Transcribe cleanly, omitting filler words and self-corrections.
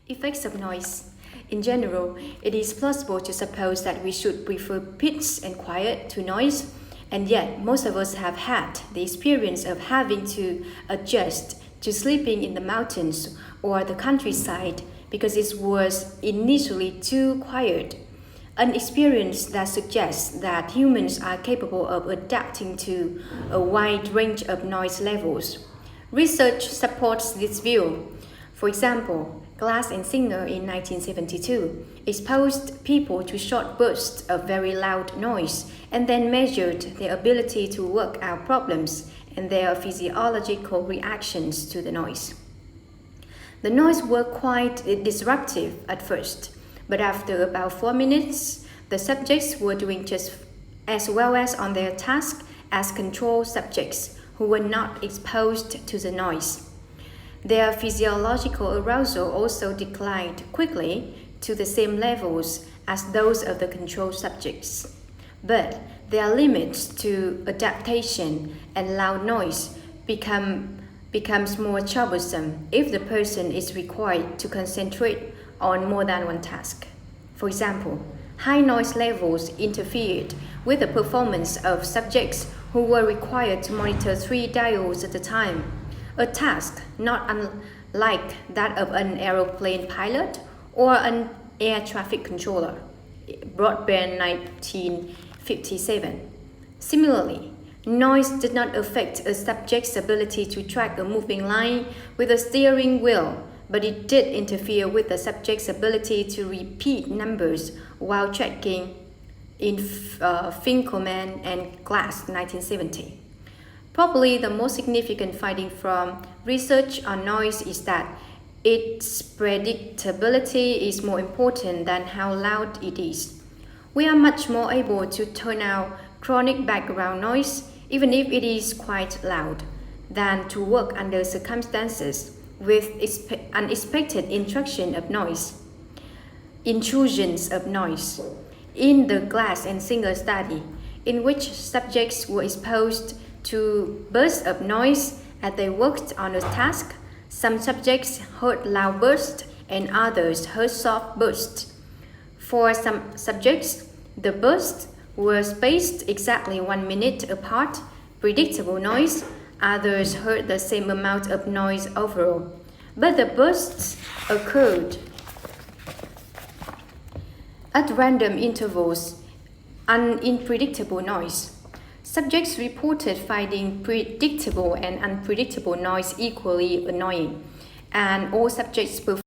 Effects of noise. In general, it is plausible to suppose that we should prefer peace and quiet to noise, and yet most of us have had the experience of having to adjust to sleeping in the mountains or the countryside because it was initially too quiet. An experience that suggests that humans are capable of adapting to a wide range of noise levels. Research supports this view. For example, Glass and Singer in 1972 exposed people to short bursts of very loud noise and then measured their ability to work out problems and their physiological reactions to the noise. The noise were quite disruptive at first, but after about 4 minutes, the subjects were doing just as well as on their task as control subjects who were not exposed to the noise. Their physiological arousal also declined quickly to the same levels as those of the control subjects. But there are limits to adaptation, and loud noise becomes more troublesome if the person is required to concentrate on more than one task. For example, high noise levels interfered with the performance of subjects who were required to monitor 3 dials at a time, a task not unlike that of an aeroplane pilot or an air traffic controller. Broadbent 1957. Similarly, noise did not affect a subject's ability to track a moving line with a steering wheel, but it did interfere with the subject's ability to repeat numbers while tracking in Finkelman and Glass 1970. Probably the most significant finding from research on noise is that its predictability is more important than how loud it is. We are much more able to turn out chronic background noise, even if it is quite loud, than to work under circumstances with unexpected intrusions of noise. In the Glass and Singer study, in which subjects were exposed to bursts of noise as they worked on a task, some subjects heard loud bursts and others heard soft bursts. For some subjects, the bursts were spaced exactly 1 minute apart, predictable noise. Others heard the same amount of noise overall, but the bursts occurred at random intervals and unpredictable noise. Subjects reported finding predictable and unpredictable noise equally annoying, and all subjects performed